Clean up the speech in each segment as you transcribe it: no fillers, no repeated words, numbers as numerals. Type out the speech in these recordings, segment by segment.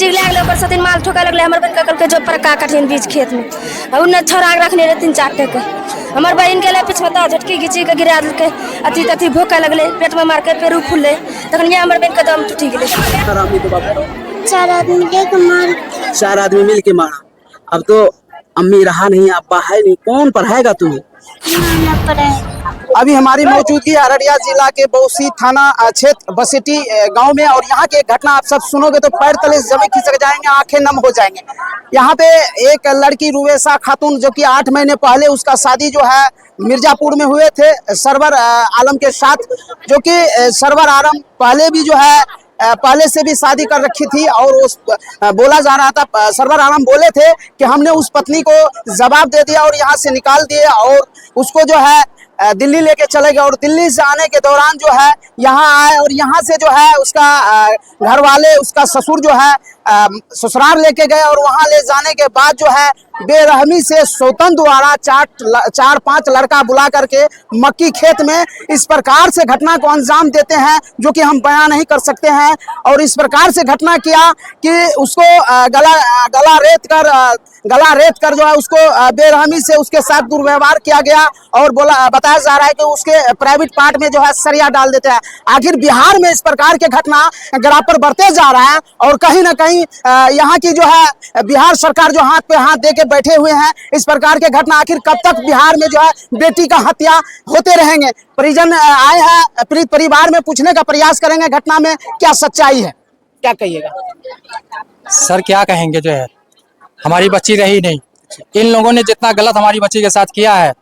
घिची लाग ले, ऊपर से तीन माल ठोका लगले। हमर बहन का कल के जो पर का कठिन बीज खेत में और उन्ने छोरा रखने रे 3-4 टके। हमर बहन के ले पिछता झटकी घिची के गिरा देलके, अति तति भूखा लगले, पेट में मार के पेरू फूलले, तखन ये हमर बहन के दम टूटी गेले। 4 आदमी के मार, 4 आदमी मिल के मारा। अब तो अम्मी रहा नहीं, अब्बा है नहीं, कौन पढ़ाएगा तुम्हें? ना पड़े। अभी हमारी मौजूदगी अररिया जिला के बौसी थाना क्षेत्र बसेटी गांव में, और यहाँ की एक घटना आप सब सुनोगे तो पैर तले जमीन खिसक जाएंगे, आंखें नम हो जाएंगे। यहाँ पे एक लड़की रुवेसा खातून, जो कि 8 महीने पहले उसका शादी जो है मिर्जापुर में हुए थे सरवर आलम के साथ, जो कि सरवर आलम पहले भी जो है पहले से भी शादी कर रखी थी। और उस बोला जा रहा था, सरवर आलम बोले थे कि हमने उस पत्नी को जवाब दे दिया और यहाँ से निकाल दिए और उसको जो है दिल्ली लेके चले गए। और दिल्ली से आने के दौरान जो है यहाँ आए और यहाँ से जो है उसका घर वाले, उसका ससुर जो है ससुराल लेके गए। और वहाँ ले जाने के बाद जो है बेरहमी से सौतन द्वारा 4-5 लड़का बुला करके मक्की खेत में इस प्रकार से घटना को अंजाम देते हैं, जो कि हम बयान नहीं कर सकते हैं। और इस प्रकार से घटना किया कि उसको गला रेत कर जो है उसको बेरहमी से उसके साथ दुर्व्यवहार किया गया। और बताया जा रहा है कि उसके प्राइवेट पार्ट में जो है सरिया डाल देते हैं। आखिर बिहार में इस प्रकार के घटना बराबर बढ़ते जा रहा है, और कहीं ना कहीं यहाँ की जो है बिहार सरकार जो हाथ पे हाथ दे के बैठे हुए हैं। इस प्रकार के घटना आखिर कब तक बिहार में जो है बेटी का हत्या होते रहेंगे? परिजन आए हैं, पीड़ित परिवार में पूछने का प्रयास करेंगे घटना में क्या सच्चाई है, क्या कहिएगा? सर क्या कहेंगे, जो है हमारी बच्ची रही नहीं। इन लोगों ने जितना गलत हमारी बच्ची के साथ किया है,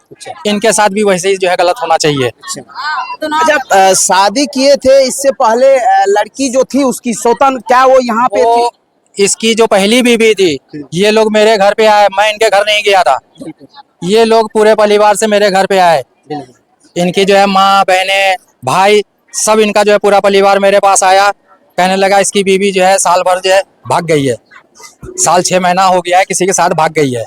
इनके साथ भी वैसे ही जो है गलत होना चाहिए। अच्छा, शादी किए थे इससे पहले लड़की जो थी उसकी सौतन, क्या वो यहाँ पे थी? इसकी जो पहली बीवी थी, ये लोग मेरे घर पे आए, मैं इनके घर नहीं गया था। ये लोग पूरे परिवार से मेरे घर पे आए। इनकी जो है माँ, बहनें, भाई, सब इनका जो है पूरा परिवार मेरे पास आया। कहने लगा इसकी बीवी जो है साल भर जो है भाग गई है, साल 6 महीना हो गया है किसी के साथ भाग गई है।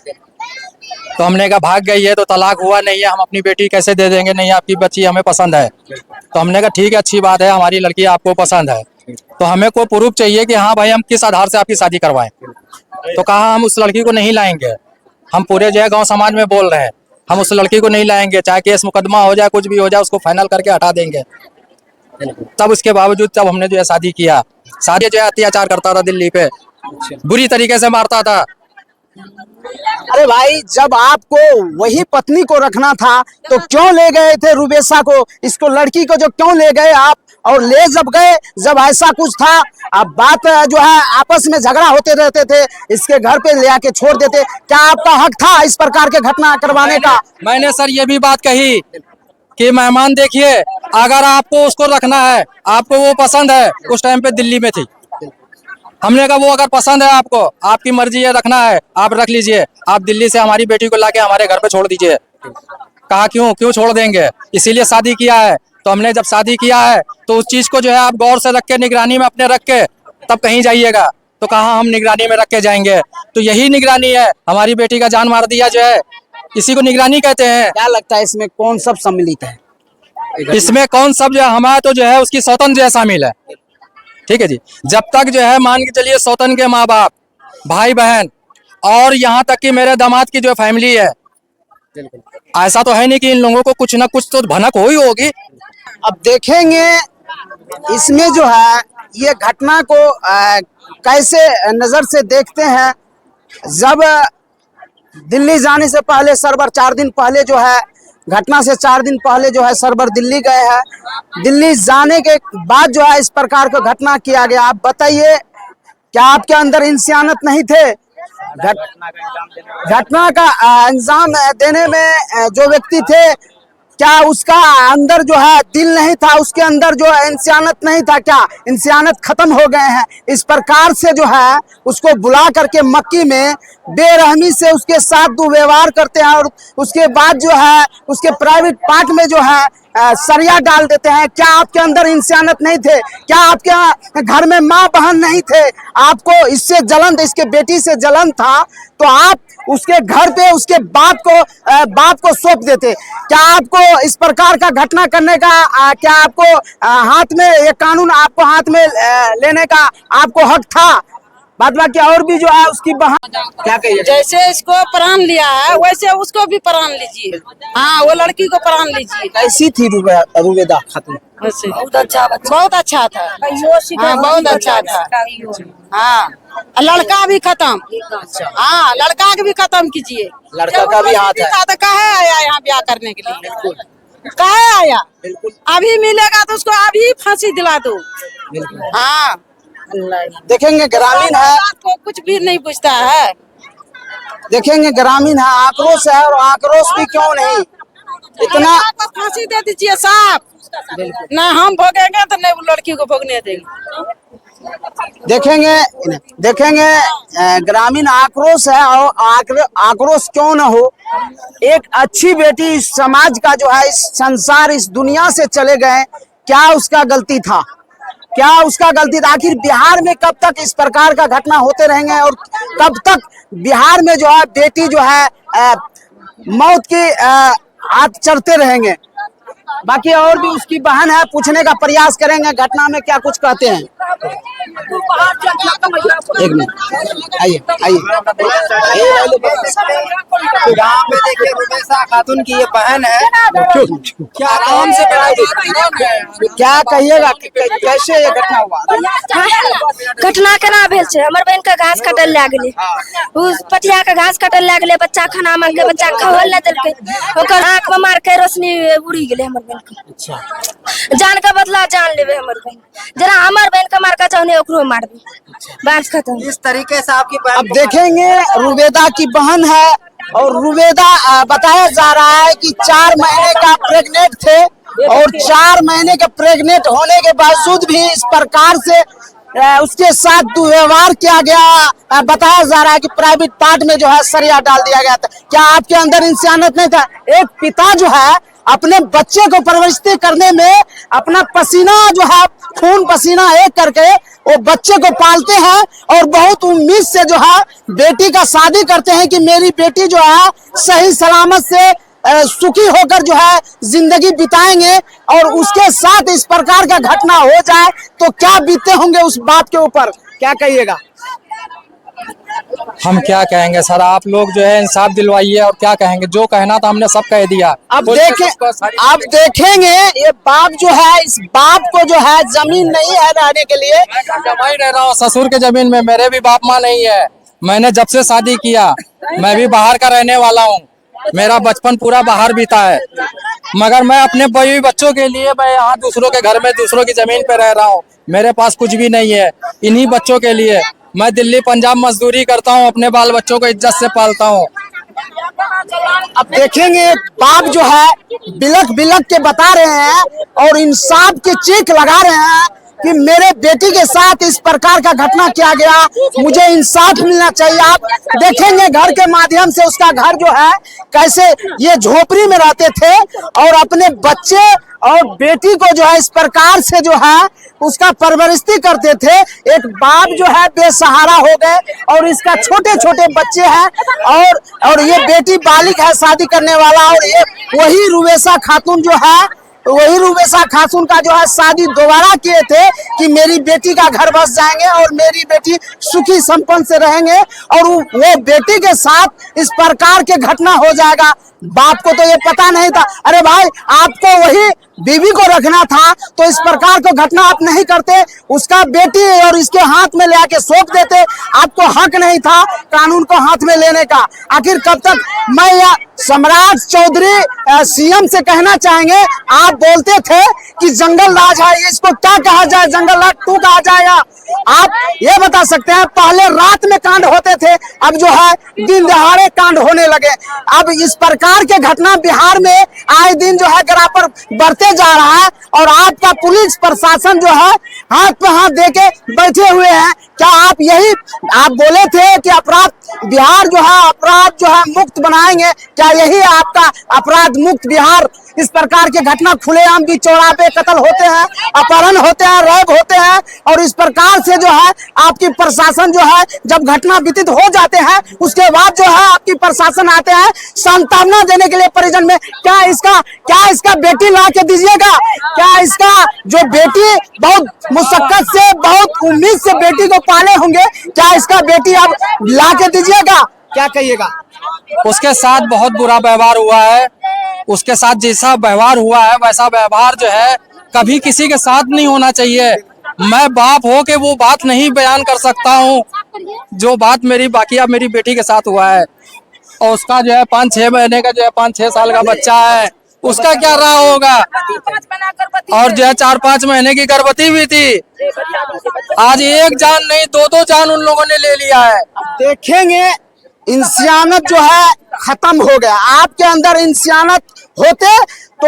तो हमने कहा भाग गई है तो तलाक हुआ नहीं है, हम अपनी बेटी कैसे दे देंगे? नहीं, आपकी बच्ची हमें पसंद है। तो हमने कहा ठीक है, अच्छी बात है, हमारी लड़की आपको पसंद है, तो हमें कोई प्रूफ चाहिए कि हाँ भाई हम किस आधार से आपकी शादी करवाएं। तो कहा हम उस लड़की को नहीं लाएंगे, हम पूरे जो है गाँव समाज में बोल रहे हैं, हम उस लड़की को नहीं लाएंगे, चाहे केस मुकदमा हो जाए, कुछ भी हो जाए, उसको फाइनल करके हटा देंगे। तब उसके बावजूद तब हमने जो है शादी किया। शादी जो है अत्याचार करता था दिल्ली पे, बुरी तरीके से मारता था। अरे भाई, जब आपको वही पत्नी को रखना था तो क्यों ले गए थे रुबेसा को, इसको लड़की को जो क्यों ले गए आप? और ले जब गए, जब ऐसा कुछ था, अब बात जो है आपस में झगड़ा होते रहते थे, इसके घर पे ले आके छोड़ देते, क्या आपका हक था इस प्रकार के घटना करवाने का? मैंने सर ये भी बात कही कि मेहमान देखिए, अगर आपको उसको रखना है, आपको वो पसंद है, उस टाइम पे दिल्ली में थी, हमने कहा वो अगर पसंद है आपको, आपकी मर्जी है रखना है, आप रख लीजिए, आप दिल्ली से हमारी बेटी को लाके हमारे घर पे छोड़ दीजिए। कहा क्यों छोड़ देंगे, इसीलिए शादी किया है। तो हमने जब शादी किया है तो उस चीज को जो है आप गौर से रख के, निगरानी में अपने रख के तब कहीं जाइएगा। तो कहा हम निगरानी में रख के जाएंगे, तो यही निगरानी है। हमारी बेटी का जान मार दिया जो है, इसी को निगरानी कहते हैं। क्या लगता है इसमें कौन सब सम्मिलित है? इसमें कौन सब जो है, हमारा तो जो है उसकी सौतन जो है शामिल है। ठीक है जी, जब तक जो है मान के चलिए सौतन के माँ बाप, भाई बहन, और यहाँ तक कि मेरे दामाद की जो फैमिली है, ऐसा तो है नहीं कि इन लोगों को कुछ ना कुछ तो भनक हो ही होगी। अब देखेंगे इसमें जो है ये घटना को कैसे नजर से देखते हैं। जब दिल्ली जाने से पहले सरवर 4 दिन पहले जो है, घटना से 4 दिन पहले जो है सरवर दिल्ली गए हैं। दिल्ली जाने के बाद जो है इस प्रकार का घटना किया गया। आप बताइए, क्या आपके अंदर इंसानियत नहीं थे? घटना का अंजाम देने में जो व्यक्ति थे, क्या उसका अंदर जो है दिल नहीं था, उसके अंदर जो है इंसानियत नहीं था? क्या इंसानियत खत्म हो गए हैं? इस प्रकार से जो है उसको बुला करके मक्की में बेरहमी से उसके साथ दुर्व्यवहार करते हैं, और उसके बाद जो है उसके प्राइवेट पार्ट में जो है सरिया डाल देते हैं। क्या आपके अंदर इंसानियत नहीं थे? क्या आपके घर में माँ बहन नहीं थे? आपको इससे जलन, इसके बेटी से जलन था तो आप उसके घर पे उसके बाप को सौंप देते। क्या आपको इस प्रकार का घटना करने का क्या आपको हाथ में, ये कानून आपको हाथ में लेने का आपको हक था? बाद बाकी और भी जो है उसकी बहन क्या कहिए? जैसे इसको प्राण लिया है वैसे उसको भी प्राण लीजिए। हाँ, वो लड़की को प्राण लीजिए। कैसी थी रुबेदा खातून? बहुत अच्छा था। हाँ, बहुत अच्छा था। हाँ, लड़का भी खत्म। हाँ, लड़का के भी खत्म कीजिए। लड़का का भी हाथ है। तो कहे आया यहाँ ब्याह करने के लिए? कहे आया? अभी मिलेगा तो उसको अभी फांसी दिला दो। हाँ, देखेंगे ग्रामीण है, को कुछ भी नहीं पूछता है। देखेंगे ग्रामीण है, आक्रोश है, और आक्रोश भी क्यों नहीं इतना। फांसी दे दीजिए साहब। न हम भोगेंगे तो नहीं वो लड़की को भोगने देंगे। देखेंगे ग्रामीण आक्रोश है, और आक्रोश क्यों न हो। एक अच्छी बेटी इस समाज का जो है, इस संसार इस दुनिया से चले गए, क्या उसका गलती था? क्या उसका गलती था? आखिर बिहार में कब तक इस प्रकार का घटना होते रहेंगे, और कब तक बिहार में जो है बेटी जो है मौत की हाथ चढ़ते रहेंगे? बाकी और भी उसकी बहन है, पूछने का प्रयास करेंगे घटना में क्या कुछ कहते हैं। एक मिनट, आइए आइए। गाँव में देखिए रुबेदा खातून की ये बहन है, क्या आराम से क्या कहिएगा कैसे ये घटना हुआ? घटना केना भेल छै? हमर बहन के घास काटल ला गेलै, उ पटिया के घास काटल ला गेलै, बच्चा खाना मांगे, बच्चा खवल न देलकै, ओकर आंख में मार के रोशनी उड़ी गेलै हमर बहन के। जान के बदला जान लेबे हमर बहन, जरा हमर बहन के मार के चाहने ओकरो मार दे, बात खत्म। इस तरीके से आपकी बहन। अब देखेंगे रुबेदा की बहन है, और रुबेदा बताया जा रहा है कि 4 महीने का प्रेग्नेंट थे, और 4 महीने के प्रेग्नेंट होने के बावजूद भी इस प्रकार से उसके साथ दुर्व्यवहार किया गया। बताया जा रहा है कि प्राइवेट पार्ट में जो है सरिया डाल दिया गया था। क्या आपके अंदर इंसानियत नहीं था? एक पिता जो है अपने बच्चे को परवरिश करने में अपना पसीना जो है, खून पसीना एक करके वो बच्चे को पालते हैं, और बहुत उम्मीद से जो है बेटी का शादी करते हैं कि मेरी बेटी जो है सही सलामत से सुखी होकर जो है जिंदगी बिताएंगे, और उसके साथ इस प्रकार का घटना हो जाए तो क्या बीते होंगे उस बाप के ऊपर? क्या कहिएगा? हम क्या कहेंगे सर, आप लोग जो है इंसाफ दिलवाइए, और क्या कहेंगे, जो कहना था हमने सब कह दिया। अब देखेंगे ये बाप जो है, इस बाप को जो है जमीन नहीं है रहने के लिए। मैं रह रहा हूँ ससुर के जमीन में, मेरे भी बाप माँ नहीं है। मैंने जब से शादी किया, मैं भी बाहर का रहने वाला हूँ, मेरा बचपन पूरा बाहर बीता है, मगर मैं अपने बीवी बच्चों के लिए मैं यहाँ दूसरों के घर में दूसरों की जमीन पे रह रहा हूँ। मेरे पास कुछ भी नहीं है, इन्हीं बच्चों के लिए मैं दिल्ली पंजाब मजदूरी करता हूँ, अपने बाल बच्चों को इज्जत से पालता हूँ। अब देखेंगे बाप जो है बिलक बिलक के बता रहे हैं, और इंसाफ की चीख लगा रहे हैं कि मेरे बेटी के साथ इस प्रकार का घटना किया गया, मुझे इंसाफ मिलना चाहिए। आप देखेंगे घर के माध्यम से उसका घर जो है कैसे ये झोपड़ी में रहते थे, और अपने बच्चे और बेटी को जो है इस प्रकार से जो है उसका परवरिश करते थे। एक बाप जो है बेसहारा हो गए, और इसका छोटे छोटे बच्चे हैं, और ये बेटी बालिग है शादी करने वाला, और ये वही रुबेदा खातून जो है, वही रुबेदा खातून का जो है शादी दोबारा किए थे कि मेरी बेटी का घर बस जाएंगे और मेरी बेटी सुखी संपन्न से रहेंगे, और वो बेटी के साथ इस प्रकार के घटना हो जाएगा। बाप को तो ये पता नहीं था। अरे भाई, आपको वही बीवी को रखना था तो इस प्रकार को घटना आप नहीं करते, उसका बेटी और इसके हाथ में ले आके सौंप देते। आपको हक नहीं था कानून को हाथ में लेने का। आखिर कब तक? मैं या सम्राट चौधरी सीएम से कहना चाहेंगे, आप बोलते थे कि जंगल राज है, इसको क्या कहा जाए? जंगल राज 2 कहा जाएगा? आप ये बता सकते हैं? पहले रात में कांड होते थे, अब जो है दिन दहाड़े कांड होने लगे। अब इस प्रकार के घटना बिहार में आए दिन जो है ग्राफ बढ़ते जा रहा है, और आपका पुलिस प्रशासन जो है हाथ पे हाथ देके बैठे हुए हैं। क्या आप बोले थे कि अपराध बिहार जो है अपराध जो है मुक्त बनाएंगे, क्या यही आपका अपराध मुक्त बिहार इस प्रकार के घटना खुलेआम भी चौराहे पे कत्ल होते हैं, अपहरण होते हैं, रेप होते हैं, और इस प्रकार से जो है आपकी प्रशासन जो है जब घटना विदित हो जाते हैं उसके बाद जो है आपकी प्रशासन आते हैं सांत्वना देने के लिए परिजन में। क्या इसका बेटी ला के दीजिएगा? क्या इसका जो बेटी बहुत मुशक्कत से, बहुत उम्मीद से बेटी को पाले होंगे, क्या इसका बेटी अब ला के दीजिएगा? क्या कहिएगा? उसके साथ बहुत बुरा व्यवहार हुआ है। उसके साथ जैसा व्यवहार हुआ है वैसा व्यवहार जो है कभी किसी के साथ नहीं होना चाहिए। मैं बाप हो के वो बात नहीं बयान कर सकता हूँ जो बात मेरी बेटी के साथ हुआ है। और उसका जो है 5-6 महीने का जो है 5-6 साल का बच्चा है, उसका क्या रहा होगा। और जो है 4-5 महीने की गर्भवती भी थी। आज एक जान नहीं 2-2 जान उन लोगों ने ले लिया है। देखेंगे इंसानियत जो है खत्म हो गया। आपके अंदर इंसानियत होते तो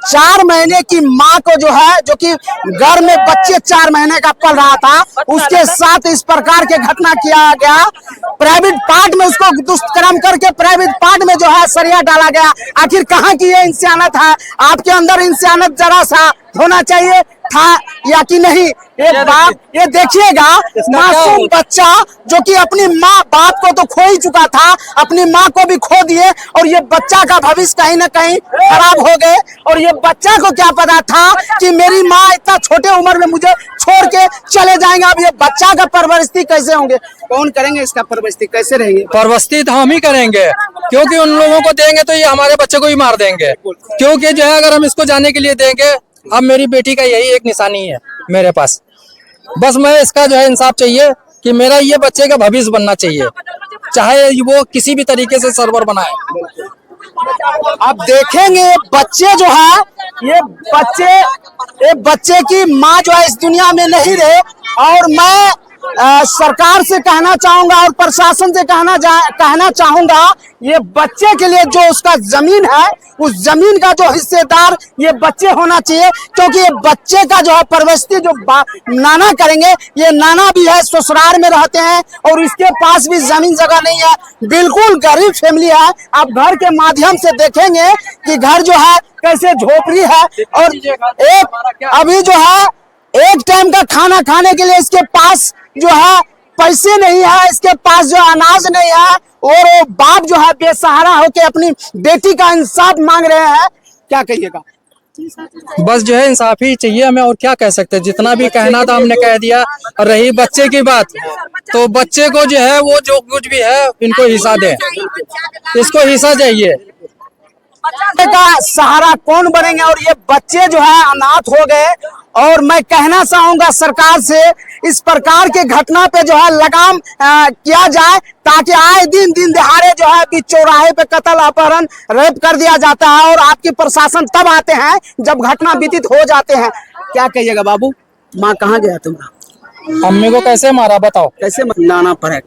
4 महीने की माँ को जो है, जो कि घर में बच्चे 4 महीने का पल रहा था, उसके साथ इस प्रकार के घटना किया गया। प्राइवेट पार्ट में उसको दुष्कर्म करके प्राइवेट पार्ट में जो है सरिया डाला गया। आखिर कहाँ की ये इंसानियत है? आपके अंदर इंसानियत जरा सा होना चाहिए था या कि नहीं? एक बात ये देखिएगा, मासूम बच्चा जो कि अपनी माँ बाप को तो खो ही चुका था, अपनी माँ को भी खो दिए, और ये बच्चा का भविष्य कहीं ना कहीं खराब हो गए। और ये बच्चा को क्या पता था कि मेरी माँ इतना छोटे उम्र में मुझे छोड़ के चले जाएंगे। अब ये बच्चा का परवरिश कैसे होंगे? कौन करेंगे इसका परवरिश? कैसे रहेंगे? परवरिश तो हम ही करेंगे, क्योंकि उन लोगों को देंगे तो ये हमारे बच्चे को ही मार देंगे। क्योंकि जो है अगर हम इसको जाने के लिए देंगे, अब मेरी बेटी का यही एक निशानी है मेरे पास। बस मैं इसका जो है इंसाफ चाहिए कि मेरा ये बच्चे का भविष्य बनना चाहिए, चाहे वो किसी भी तरीके से सर्वर बनाए। अब देखेंगे बच्चे जो है, ये बच्चे की माँ जो है इस दुनिया में नहीं रहे। और मैं सरकार से कहना चाहूंगा और प्रशासन से कहना चाहूंगा, ये बच्चे के लिए जो उसका जमीन है, उस जमीन का जो हिस्सेदार ये बच्चे होना चाहिए। क्योंकि ये बच्चे का जो है परवरिश जो नाना करेंगे, ये नाना भी है ससुराल में रहते हैं और इसके पास भी जमीन जगह नहीं है, बिल्कुल गरीब फैमिली है। आप घर के माध्यम से देखेंगे कि घर जो है कैसे झोपड़ी है, और एक अभी जो है एक टाइम का खाना खाने के लिए इसके पास जो है पैसे नहीं है, इसके पास जो अनाज नहीं है, और वो बाप जो है बेसहारा होके अपनी बेटी का इंसाफ मांग रहे हैं। क्या कहिएगा? बस जो है इंसाफ ही चाहिए हमें, और क्या कह सकते हैं। जितना भी कहना था हमने कह दिया। और रही बच्चे की बात, तो बच्चे को जो है वो जो कुछ भी है इनको हिस्सा दे, इसको हिस्सा चाहिए। का सहारा कौन बनेंगे? और ये बच्चे जो है अनाथ हो गए। और मैं कहना चाहूंगा सरकार से, इस प्रकार के घटना पे जो है लगाम किया जाए, ताकि आए दिन दिहाड़े जो है कि चौराहे पे कत्ल, अपहरण, रेप कर दिया जाता है, और आपकी प्रशासन तब आते हैं जब घटना विदित हो जाते हैं। क्या कहिएगा बाबू? माँ कहाँ गया तुम्हारा? अम्मी को कैसे मारा बताओ? कैसे नाना पर?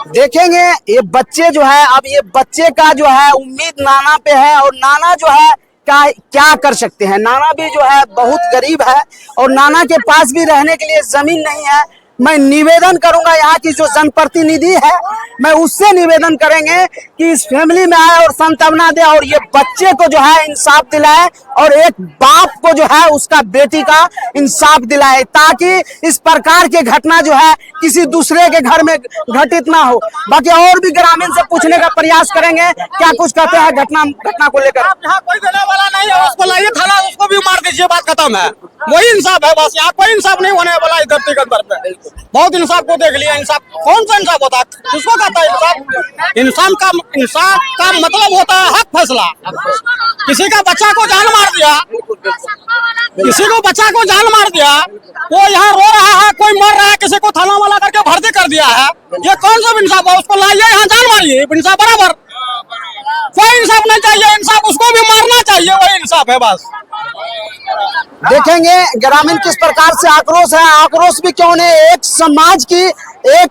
देखेंगे ये बच्चे जो है, अब ये बच्चे का जो है उम्मीद नाना पे है, और नाना जो है क्या कर सकते हैं। नाना भी जो है बहुत गरीब है, और नाना के पास भी रहने के लिए जमीन नहीं है। मैं निवेदन करूंगा यहाँ की जो जनप्रतिनिधि है, मैं उससे निवेदन करेंगे कि इस फैमिली में आए और सांत्वना दे, और ये बच्चे को जो है इंसाफ दिलाए, और एक बाप को जो है उसका बेटी का इंसाफ दिलाए, ताकि इस प्रकार के घटना जो है किसी दूसरे के घर में घटित ना हो। बाकी और भी ग्रामीण से पूछने का प्रयास करेंगे क्या कुछ कहते हैं घटना को लेकर। यहाँ कोई देने वाला नहीं है, उसको लाइए थाना, उसको भी मार दीजिए, बात खत्म है। वही इंसाफ है बस, यहाँ कोई इंसाफ नहीं होने वाला इस धरती के अंदर पे। बहुत इंसाफ को देख लिया, इंसाफ कौन सा इंसाफ होता है? किसको कहता है इंसाफ? इंसाफ का मतलब होता है हक फैसला। किसी का बच्चा को जान मार दिया, वो यहाँ रो रहा है, कोई मर रहा है, किसी को थाना वाला करके भर्ती कर दिया है, ये कौन सा इंसाफ है? उसको लाइए यहाँ, जान मारिए, इंसाफ बराबर। कोई इंसाफ नहीं चाहिए, इंसाफ उसको भी मारना चाहिए, वही इंसाफ है बस। देखेंगे ग्रामीण किस प्रकार से आक्रोश है। आक्रोश भी क्यों नहीं, एक समाज की एक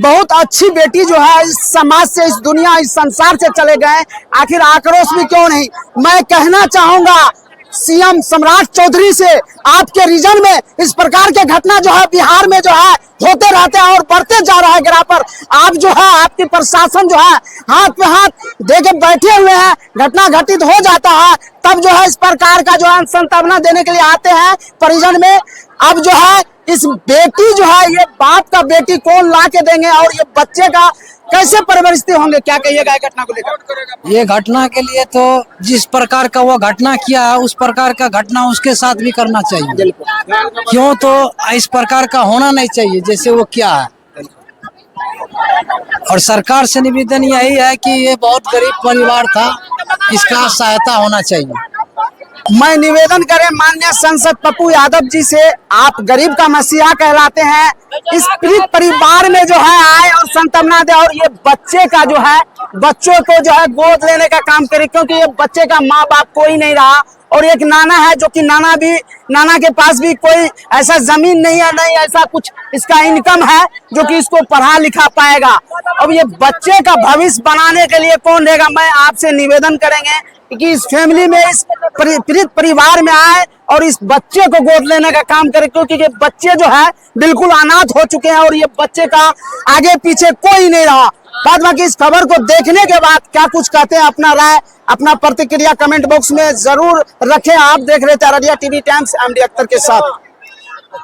बहुत अच्छी बेटी जो है इस समाज से, इस दुनिया, इस संसार से चले गए, आखिर आक्रोश भी क्यों नहीं। मैं कहना चाहूंगा सीएम सम्राट चौधरी से, आपके रीजन में इस प्रकार के घटना जो है बिहार में जो है होते रहते हैं और बढ़ते जा रहा है। गिरा पर आप जो है आपकी प्रशासन जो है हाथ पे हाथ दे के बैठे हुए हैं। घटना घटित हो जाता है तब जो है इस प्रकार का जो है सांत्वना देने के लिए आते हैं परिजन में। अब जो है इस बेटी जो है ये बाप का बेटी कौन ला के देंगे और ये बच्चे का कैसे परवरिश होंगे, क्या कहिएगा घटना को लेकर? ये घटना के लिए तो जिस प्रकार का वो घटना किया है उस प्रकार का घटना उसके साथ भी करना चाहिए। क्यों तो इस प्रकार का होना नहीं चाहिए जैसे वो किया है। और सरकार से निवेदन यही है कि ये बहुत गरीब परिवार था, इसका सहायता होना चाहिए। मैं निवेदन करें माननीय सांसद पप्पू यादव जी से, आप गरीब का मसीहा कहलाते हैं, इस पीड़ित परिवार में जो है आए और सांत्वना दे और ये बच्चे का जो है बच्चों को जो है गोद लेने का काम करे, क्योंकि ये बच्चे का माँ बाप कोई नहीं रहा और एक नाना है जो कि नाना के पास भी कोई ऐसा जमीन नहीं है, नहीं ऐसा कुछ इसका इनकम है जो कि इसको पढ़ा लिखा पाएगा। अब ये बच्चे का भविष्य बनाने के लिए कौन देगा? मैं आपसे निवेदन करेंगे कि इस फैमिली में इस पीड़ित परिवार में आए और इस बच्चे को गोद लेने का काम करे, क्योंकि ये बच्चे जो है बिल्कुल अनाथ हो चुके हैं और ये बच्चे का आगे पीछे कोई नहीं रहा। बाद बाकी इस खबर को देखने के बाद क्या कुछ कहते हैं, अपना राय अपना प्रतिक्रिया कमेंट बॉक्स में जरूर रखें। आप देख रहे थे Araria TV times, MD Akhtar के साथ।